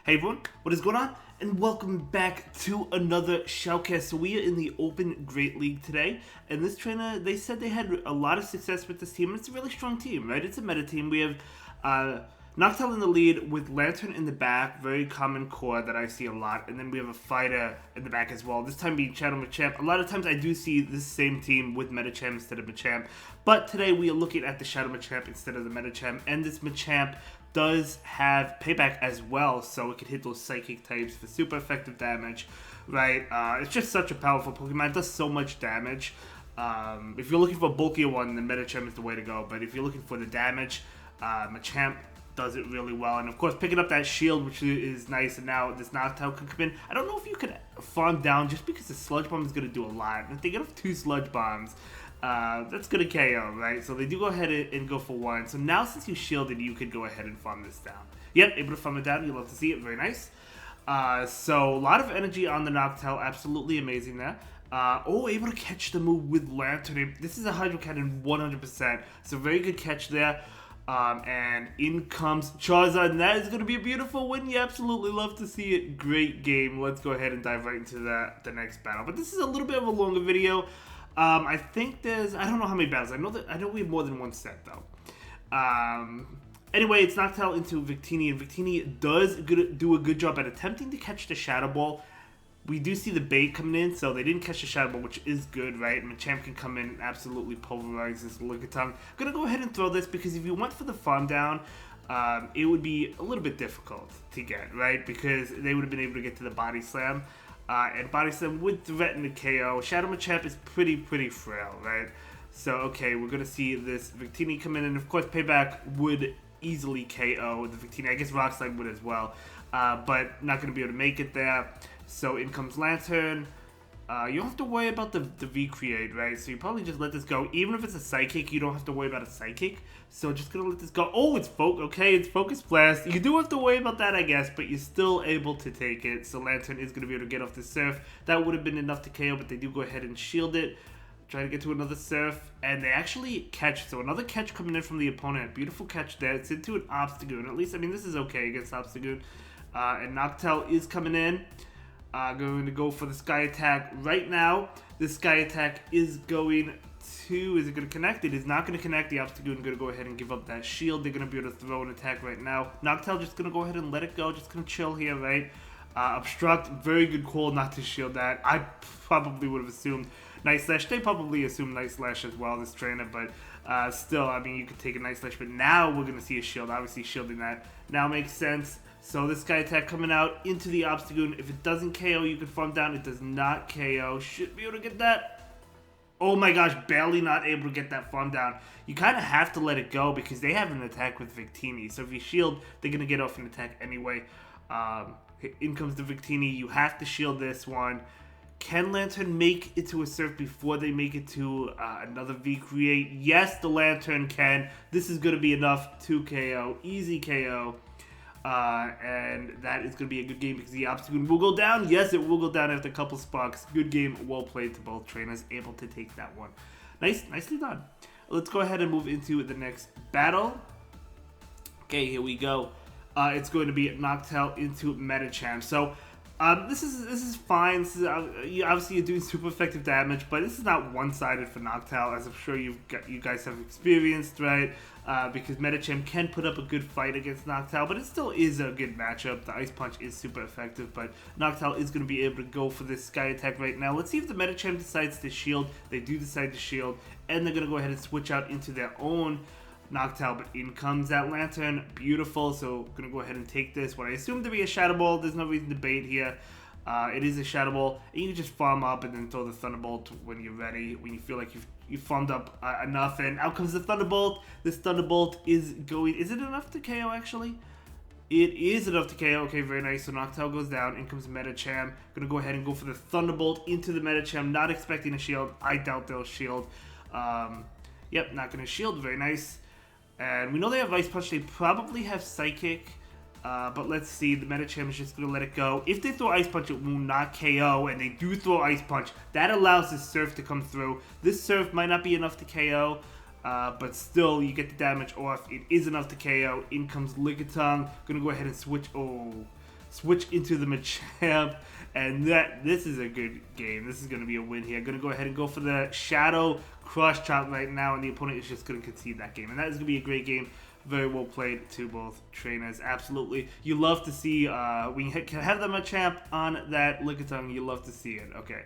Hey everyone, what is going on? And welcome back to another Shoutcast. So we are in the Open Great League today, and this trainer, they said they had a lot of success with this team, and it's a really strong team, right? It's a meta team. We have Noctowl in the lead with Lanturn in the back, very common core that I see a lot, and then we have a fighter in the back as well, this time being Machamp. A lot of times I do see this same team with Metachamp instead of Machamp, but today we are looking at the Machamp instead of the Metachamp, and this Machamp does have payback as well, so it can hit those psychic types for super effective damage, right? It's just such a powerful Pokemon. It does so much damage. If you're looking for a bulkier one, then Metachamp is the way to go, but if you're looking for the damage, Machamp does it really well. And of course, picking up that shield, which is nice, and now this Noctowl can come in. I don't know if you could farm down just because the Sludge Bomb is going to do a lot. If they get off 2 Sludge Bombs, that's going to KO, right? So they do go ahead and go for 1. So now since you shielded, you could go ahead and farm this down. Yep, able to farm it down. You'll love to see it. Very nice. So a lot of energy on the Noctowl. Absolutely amazing there. Able to catch the move with Lanturn. This is a Hydro Cannon 100%. So very good catch there. And in comes Charizard, and that is going to be a beautiful win. You absolutely love to see it. Great game. Let's go ahead and dive right into the next battle. But this is a little bit of a longer video. I think I don't know how many battles. I know we have more than one set though. Anyway, it's Noctowl into Victini, and Victini does do a good job at attempting to catch the Shadow Ball. We do see the bait coming in, so they didn't catch the Shadow Ball, which is good, right? And Machamp can come in and absolutely pulverize this Lickitung. I'm going to go ahead and throw this, because if you went for the farm down, it would be a little bit difficult to get, right? Because they would have been able to get to the Body Slam. And Body Slam would threaten the KO. Shadow Machamp is pretty frail, right? So, okay, we're going to see this Victini come in, and of course, Payback would easily KO the Victini. I guess Rock Slide would as well, but not going to be able to make it there. So in comes Lanturn. You don't have to worry about the V-Create, right? So you probably just let this go. Even if it's a Psychic, you don't have to worry about a Psychic. So just gonna let this go. Oh, it's it's Focus Blast. You do have to worry about that, I guess, but you're still able to take it. So Lanturn is gonna be able to get off the Surf. That would have been enough to KO, but they do go ahead and shield it. Try to get to another Surf, and they actually catch. So another catch coming in from the opponent. Beautiful catch there. It's into an Obstagoon. At least, I mean, this is okay against Obstagoon. And Noctowl is coming in. Going to go for the Sky Attack right now. The Sky Attack is going to... Is it going to connect? It is not going to connect. The Obstagoon going to go ahead and give up that shield. They're going to be able to throw an attack right now. Noctowl just going to go ahead and let it go. Just going to chill here, right? Obstruct. Very good call not to shield that. I probably would have assumed Night Slash. They probably assumed Night Slash as well, this trainer. But still, I mean, you could take a Night Slash. But now we're going to see a shield. Obviously, shielding that now makes sense. So this Sky Attack coming out into the Obstagoon. If it doesn't KO, you can farm down. It does not KO. Should be able to get that. Oh my gosh, barely not able to get that farm down. You kind of have to let it go because they have an attack with Victini. So if you shield, they're going to get off an attack anyway. In comes the Victini. You have to shield this one. Can Lanturn make it to a Surf before they make it to another V-Create? Yes, the Lanturn can. This is going to be enough to KO. Easy KO. And that is going to be a good game because the Obstagoon will go down. Yes, it will go down after a couple sparks. Good game, well played to both trainers, able to take that one. Nicely done. Let's go ahead and move into the next battle. Okay, here we go. It's going to be Noctowl into Metachamp. So this is fine. This is, obviously, you're doing super effective damage, but this is not one-sided for Noctowl, as I'm sure you guys have experienced, right? Because Metachamp can put up a good fight against Noctowl, but it still is a good matchup. The Ice Punch is super effective, but Noctowl is going to be able to go for this Sky Attack right now. Let's see if the Metachamp decides to shield. They do decide to shield, and they're going to go ahead and switch out into their own Noctowl, but in comes that Lanturn. Beautiful. So gonna go ahead and take this. What I assume to be a Shadow Ball. There's no reason to bait here. It is a Shadow Ball, and you can just farm up and then throw the Thunderbolt when you're ready, when you feel like you've farmed up enough. And out comes the Thunderbolt. This Thunderbolt is going... Is it enough to KO, actually? It is enough to KO. Okay, very nice. So Noctowl goes down. In comes Metacham. Gonna go ahead and go for the Thunderbolt into the Metacham. Not expecting a shield. I doubt they'll shield. Yep, not gonna shield. Very nice. And we know they have Ice Punch. They probably have Psychic. But let's see. The Metacham is just going to let it go. If they throw Ice Punch, it will not KO. And they do throw Ice Punch. That allows this Surf to come through. This Surf might not be enough to KO. But still, you get the damage off. It is enough to KO. In comes Lickitung. Going to go ahead and switch. Oh. switch into the Machamp, and this is a good game. This is going to be a win here. Going to go ahead and go for the Shadow Crush Chop right now, and the opponent is just going to concede that game. And that is going to be a great game. Very well played to both trainers. Absolutely. You love to see, when you can have the Machamp on that Lickitung, you love to see it. Okay.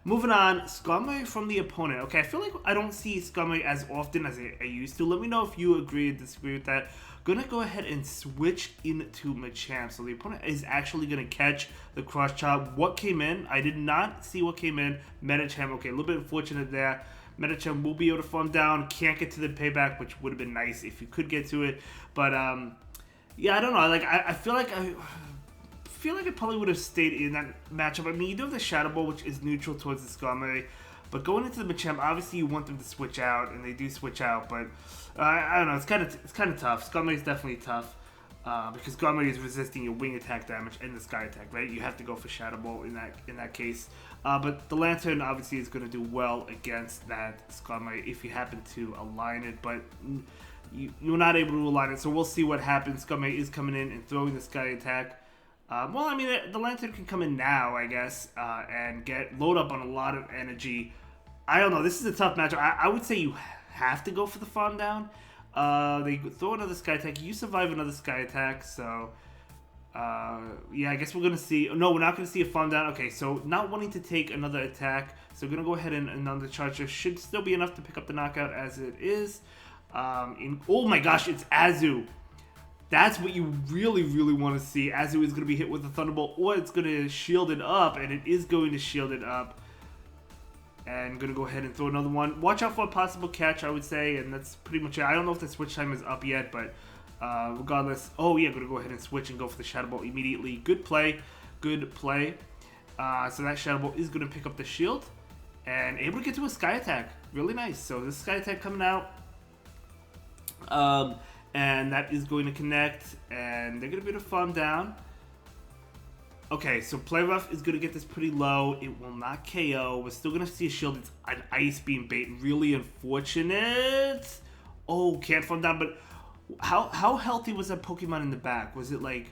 Moving on, Sableye from the opponent. Okay, I feel like I don't see Sableye as often as I used to. Let me know if you agree or disagree with that. Gonna go ahead and switch into Machamp. So the opponent is actually gonna catch the Cross Chop. What came in? I did not see what came in. Machamp. Okay, a little bit unfortunate there. Machamp will be able to farm down. Can't get to the payback, which would have been nice if you could get to it. But yeah, I don't know. Like I feel like I probably would have stayed in that matchup. I mean, you do have the Shadow Ball, which is neutral towards the Sableye, but going into the Machamp, obviously you want them to switch out, and they do switch out. But I don't know. It's kind of tough. Sableye is definitely tough because Sableye is resisting your wing attack damage and the sky attack, right? You have to go for Shadow Ball in that case. But the Lanturn obviously is going to do well against that Sableye if you happen to align it, but you're not able to align it. So we'll see what happens. Sableye is coming in and throwing the sky attack. Well, I mean, the Lanturn can come in now, I guess, and load up on a lot of energy. I don't know. This is a tough matchup. I would say you have to go for the farm down. They throw another sky attack. You survive another sky attack, so yeah, I guess we're going to see... No, we're not going to see a farm down. Okay, so not wanting to take another attack, so we're going to go ahead and another charger. Should still be enough to pick up the knockout as it is. Oh my gosh, it's Azu. That's what you really, really want to see. Azu is going to be hit with a Thunderbolt, or it's going to shield it up, and it is going to shield it up. And going to go ahead and throw another one. Watch out for a possible catch, I would say, and that's pretty much it. I don't know if the switch time is up yet, but regardless. Oh, yeah, going to go ahead and switch and go for the Shadow Ball immediately. Good play. Good play. So that Shadow Ball is going to pick up the shield and able to get to a Sky Attack. Really nice. So this Sky Attack coming out. And that is going to connect, and they're going to be able to farm down. Okay, so Play Rough is going to get this pretty low. It will not KO. We're still going to see a shield. It's an Ice Beam bait. Really unfortunate. Oh, can't farm down, but how healthy was that Pokemon in the back? Was it like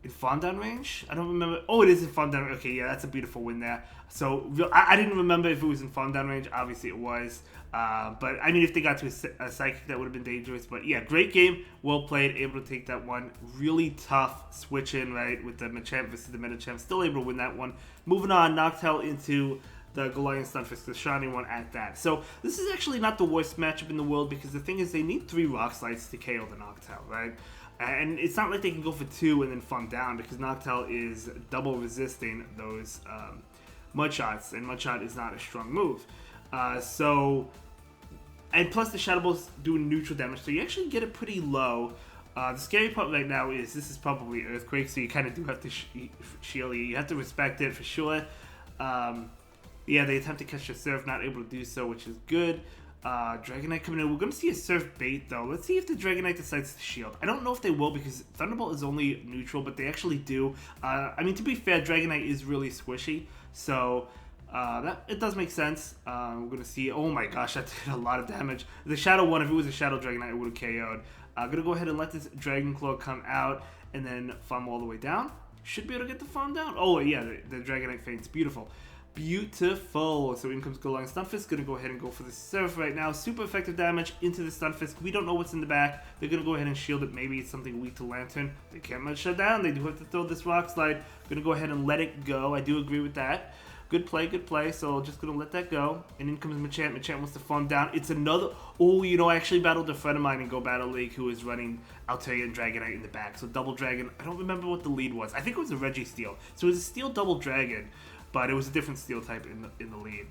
in farm down range? I don't remember. Oh, it is in farm down range. Okay, yeah, that's a beautiful win there. So I didn't remember if it was in farm down range. Obviously it was. But I mean, if they got to a Psychic, that would have been dangerous. But yeah, great game. Well played. Able to take that one. Really tough switch in, right, with the Machamp versus the Machamp. Still able to win that one. Moving on, Noctowl into the Galarian Stunfisk, the shiny one at that. So this is actually not the worst matchup in the world, because the thing is they need 3 Rock Slides to KO the Noctowl, right? And it's not like they can go for 2 and then farm down, because Noctowl is double resisting those Mud Shots, and Mud Shot is not a strong move. And plus the Shadow Ball's doing neutral damage, so you actually get it pretty low. The scary part right now is this is probably Earthquake, so you kind of do have to shield you. You have to respect it for sure. Yeah, they attempt to catch the Surf, not able to do so, which is good. Dragonite coming in. We're going to see a Surf bait, though. Let's see if the Dragonite decides to shield. I don't know if they will, because Thunderbolt is only neutral, but they actually do. I mean, to be fair, Dragonite is really squishy, so it does make sense. We're going to see... Oh my gosh, that did a lot of damage. The Shadow one, if it was a Shadow Dragonite, it would have KO'd. I'm going to go ahead and let this Dragon Claw come out, and then farm all the way down. Should be able to get the farm down. Oh, yeah, the Dragonite faints. Beautiful. Beautiful. So in comes Galarian Stunfisk. Gonna go ahead and go for the Surf right now. Super effective damage into the Stunfisk. We don't know what's in the back. They're gonna go ahead and shield it. Maybe it's something weak to Lanturn. They can't much shut down. They do have to throw this Rock Slide. Gonna go ahead and let it go. I do agree with that. Good play, good play. So just gonna let that go. And in comes Machamp. Machamp wants to farm down. It's another... Oh, you know, I actually battled a friend of mine in Go Battle League who is running Altaria and Dragonite in the back. So double Dragon. I don't remember what the lead was. I think it was a Reggie Steel. So it was a Steel double Dragon, but it was a different Steel type in the lead.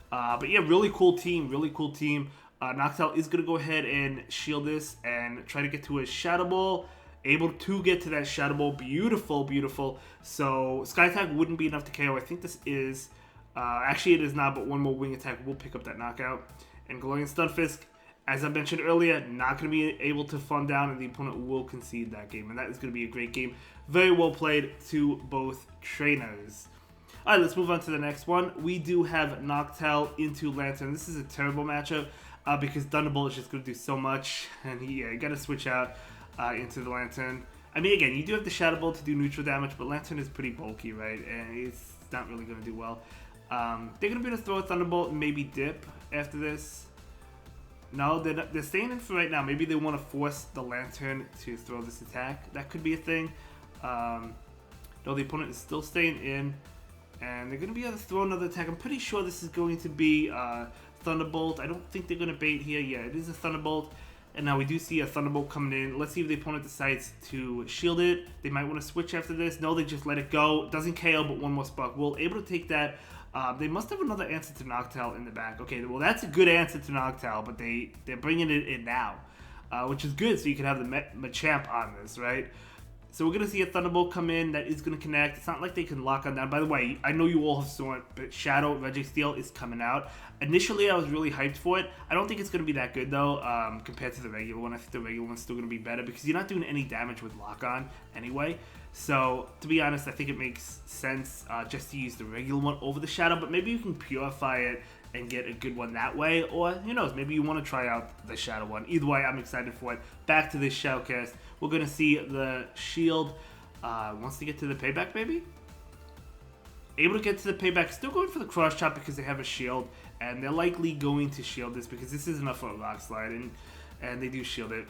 But yeah, really cool team, really cool team. Noctowl is going to go ahead and shield this and try to get to a Shadow Ball. Able to get to that Shadow Ball. Beautiful, beautiful. So Sky Attack wouldn't be enough to KO. I think this is... actually, it is not, but one more Wing Attack will pick up that knockout. And Galarian Stunfisk, as I mentioned earlier, not going to be able to farm down, and the opponent will concede that game. And that is going to be a great game. Very well played to both trainers. Alright, let's move on to the next one. We do have Noctowl into Lanturn. This is a terrible matchup because Thunderbolt is just going to do so much. And you got to switch out into the Lanturn. I mean, again, you do have the Shadow Ball to do neutral damage, but Lanturn is pretty bulky, right? And it's not really going to do well. They're going to be able to throw a Thunderbolt and maybe dip after this. No, they're staying in for right now. Maybe they want to force the Lanturn to throw this attack. That could be a thing. No, the opponent is still staying in. And they're going to be able to throw another attack. I'm pretty sure this is going to be Thunderbolt. I don't think they're going to bait here. Yeah, it is a Thunderbolt. And now we do see a Thunderbolt coming in. Let's see if the opponent decides to shield it. They might want to switch after this. No, they just let it go. Doesn't KO, but one more spark. We're able to take that. They must have another answer to Noctowl in the back. Okay, well, that's a good answer to Noctowl, but they're bringing it in now, which is good, so you can have the Machamp on this, right? So we're going to see a Thunderbolt come in that is going to connect. It's not like they can lock on down. By the way, I know you all have saw it, but Shadow Reggie Steel is coming out. Initially, I was really hyped for it. I don't think it's going to be that good, though, compared to the regular one. I think the regular one's still going to be better because you're not doing any damage with lock on anyway. So, to be honest, I think it makes sense just to use the regular one over the Shadow, but maybe you can purify it and get a good one that way, or who knows, maybe you want to try out the Shadow one. Either way, I'm excited for it. Back to this Shadowcast. We're going to see the shield. Wants to get to the payback, maybe? Able to get to the payback. Still going for the cross chop because they have a shield, and they're likely going to shield this because this is enough for a rock slide, and they do shield it.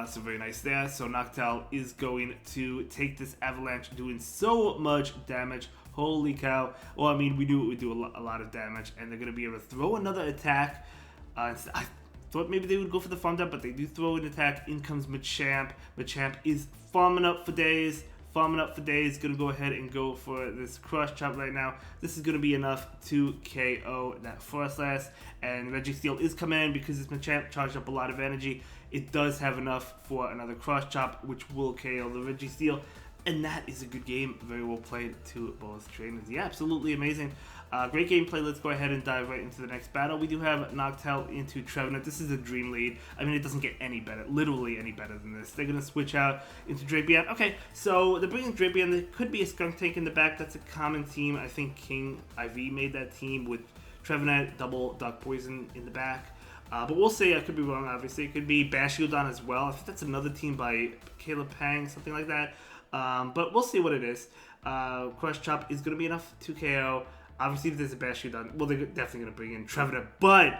So very nice there. So Noctowl is going to take this avalanche, doing so much damage. Holy cow. Well, I mean, we do a lot of damage, and they're going to be able to throw another attack. I thought maybe they would go for the farm down, but they do throw an attack. In comes Machamp. Machamp is farming up for days. Gonna go ahead and go for this cross chop right now. This is gonna be enough to KO that Force Blast, and Reggie Steel is coming in because this Machamp charged up a lot of energy. It does have enough for another cross chop, which will KO the Reggie Steel, and that is a good game. Very well played to both trainers. Yeah, absolutely amazing. Great gameplay. Let's go ahead and dive right into the next battle. We do have Noctowl into Dragonite. This is a dream lead. I mean, it doesn't get any better, literally any better than this. They're going to switch out into Drapion. Okay, so they're bringing Drapion. There could be a Skunk Tank in the back. That's a common team. I think King IV made that team with Dragonite, double Dark Poison in the back. But we'll see. I could be wrong, obviously. It could be Bashiodon as well. I think that's another team by Caleb Pang, something like that. But we'll see what it is. Crush Chop is going to be enough to KO. Obviously, if there's a Bashiodon, well, they're definitely going to bring in Trevenant. But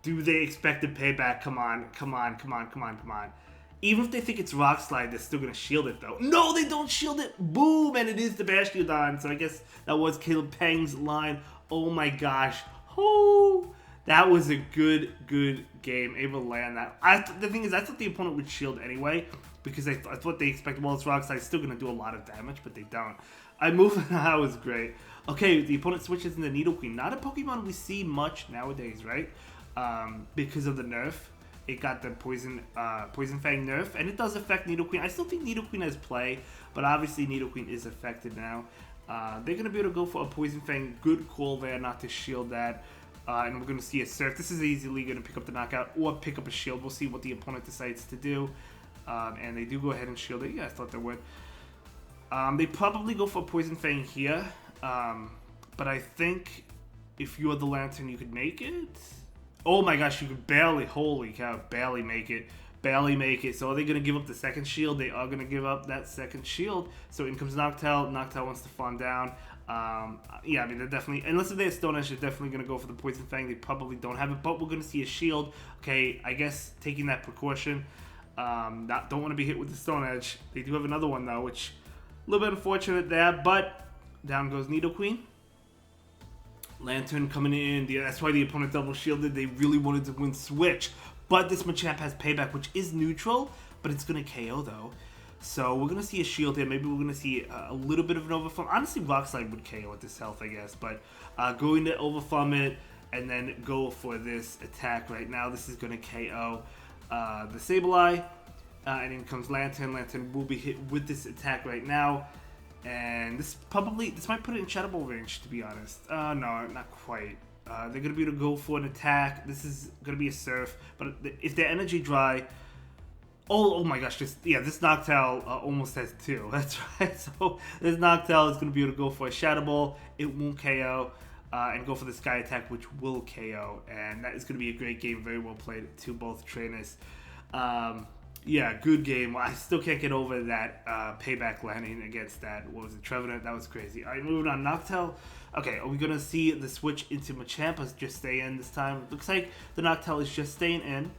do they expect a payback? Come on. Even if they think it's Rock Slide, they're still going to shield it, though. No, they don't shield it. Boom, and it is the Bashiodon. So I guess that was Caleb Pang's line. Oh, my gosh. Oh, that was a good game. Able to land that. The thing is, I thought the opponent would shield anyway because I thought they expected, well, it's Rock Slide. It's still going to do a lot of damage, but they don't. I moved, that was great. Okay, the opponent switches into Nidoqueen. Not a Pokemon we see much nowadays, right? Because of the nerf. It got the Poison Fang nerf, and it does affect Nidoqueen. I still think Nidoqueen has play, but obviously Nidoqueen is affected now. They're going to be able to go for a Poison Fang. Good call there not to shield that. And we're going to see a Surf. This is easily going to pick up the knockout or pick up a shield. We'll see what the opponent decides to do. And they do go ahead and shield it. Yeah, I thought they would. They probably go for a Poison Fang here. But I think if you are the Lanturn, you could make it. Oh my gosh, you could barely, holy cow, barely make it. So are they going to give up the second shield? They are going to give up that second shield. So in comes Noctowl. Noctowl wants to farm down. Yeah, I mean, they're definitely, unless they have Stone Edge, they're definitely going to go for the Poison Fang. They probably don't have it, but we're going to see a shield. Okay, I guess taking that precaution. Don't want to be hit with the Stone Edge. They do have another one, though, which a little bit unfortunate there, but down goes Nidoqueen. Lanturn coming in. That's why the opponent double shielded. They really wanted to win Switch. But this Machamp has Payback, which is neutral, but it's going to KO, though. So we're going to see a shield here. Maybe we're going to see a little bit of an overfarm. Honestly, Rock Slide would KO at this health, I guess. But going to overfarm it and then go for this attack right now. This is going to KO the Sableye. And in comes Lanturn. Lanturn will be hit with this attack right now. And this might put it in Shadow Ball range, to be honest. No, not quite. They're going to be able to go for an attack. This is going to be a Surf. But if they're Energy Dry... Oh my gosh, this Noctowl almost has two. That's right. So this Noctowl is going to be able to go for a Shadow Ball. It won't KO. And go for the Sky Attack, which will KO. And that is going to be a great game. Very well played to both trainers. Yeah, good game. I still can't get over that payback landing against that. What was it, Trevenant? That was crazy. All right, moving on. Noctowl. Okay, are we going to see the switch into Machamp? Let's just stay in this time. Looks like the Noctowl is just staying in.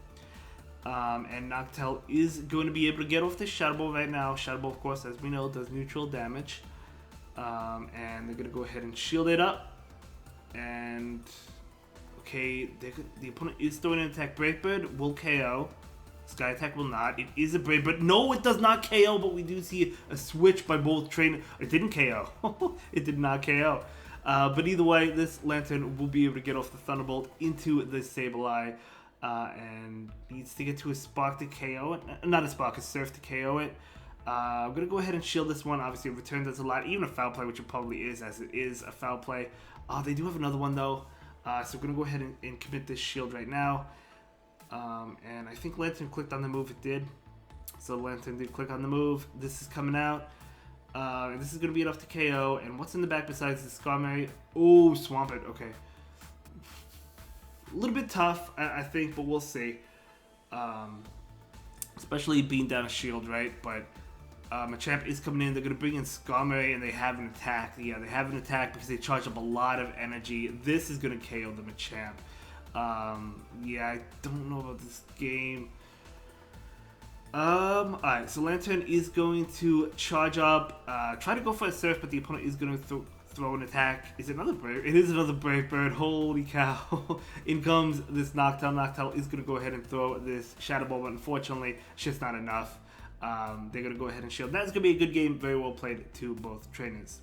And Noctowl is going to be able to get off the Shadow Ball right now. Shadow Ball, of course, as we know, does neutral damage. And they're going to go ahead and shield it up. And, okay, the opponent is throwing an attack. Brave Bird will KO. Sky Attack will not. It is a Brave Bird. No, it does not KO, but we do see a switch by both trainers. It didn't KO. It did not KO. But either way, this Lanturn will be able to get off the Thunderbolt into the Sableye. And needs to get to a Spark to KO it. Not a Spark, a Surf to KO it. I'm going to go ahead and shield this one. Obviously, a Return does a lot. Even a Foul Play, which it probably is, as it is a Foul Play. They do have another one, though. So we're going to go ahead and commit this shield right now. And I think Lanturn clicked on the move. It did. So Lanturn did click on the move. This is coming out. And this is going to be enough to KO. And what's in the back besides the Skarmory? Oh, Swampert. Okay. A little bit tough, I think, but we'll see. Especially being down a shield, right? But Machamp is coming in. They're going to bring in Skarmory, and they have an attack. Yeah, they have an attack because they charge up a lot of energy. This is going to KO the Machamp. Yeah, I don't know about this game. Alright, so Lanturn is going to charge up, try to go for a Surf, but the opponent is going to throw an attack. Is it another Brave? It is another Brave Bird. Holy cow. In comes this Noctowl. Noctowl is going to go ahead and throw this Shadow Ball, but unfortunately, it's just not enough. They're going to go ahead and shield. That's going to be a good game. Very well played to both trainers.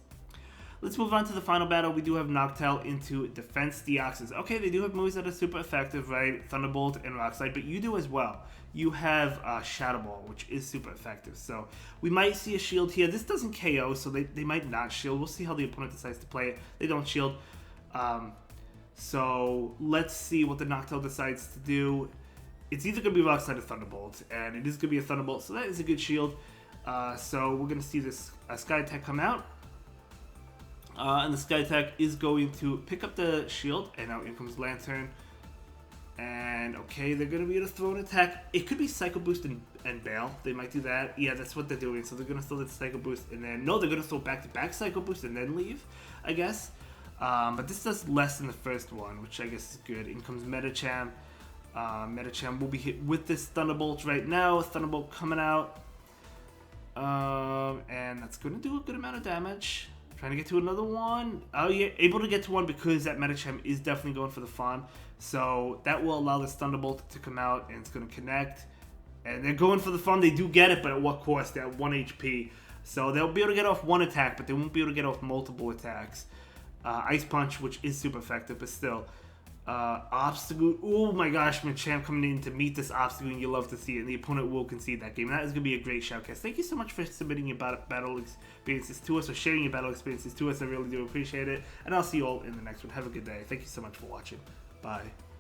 Let's move on to the final battle. We do have Noctowl into Defense Deoxys. Okay, they do have moves that are super effective, right? Thunderbolt and Rock Slide, but you do as well. You have Shadow Ball, which is super effective. So we might see a shield here. This doesn't KO, so they might not shield. We'll see how the opponent decides to play it. They don't shield. So let's see what the Noctowl decides to do. It's either going to be Rock Slide or Thunderbolt, and it is going to be a Thunderbolt, so that is a good shield. So we're going to see this Sky Attack come out. And the Sky Attack is going to pick up the shield, and now in comes Lanturn. And okay, they're going to be able to throw an attack. It could be Psycho Boost and Bail. They might do that. Yeah, that's what they're doing. So they're going to throw the Psycho Boost, and then no, they're going to throw back-to-back Psycho Boost and then leave, I guess. But this does less than the first one, which I guess is good. In comes Machamp. Machamp will be hit with this Thunderbolt right now. Thunderbolt coming out, and that's going to do a good amount of damage. Trying to get to another one. Oh yeah, able to get to one because that Machamp is definitely going for the farm. So that will allow this Thunderbolt to come out, and it's going to connect. And they're going for the farm. They do get it, but at what cost? They're at 1 HP. So they'll be able to get off one attack, but they won't be able to get off multiple attacks. Ice Punch, which is super effective, but still. Obstacle. Oh my gosh, Machamp coming in to meet this Obstacle, and you love to see it. And the opponent will concede that game. That is going to be a great shoutcast. Thank you so much for submitting your battle experiences to us, or sharing your battle experiences to us. I really do appreciate it. And I'll see you all in the next one. Have a good day. Thank you so much for watching. Bye.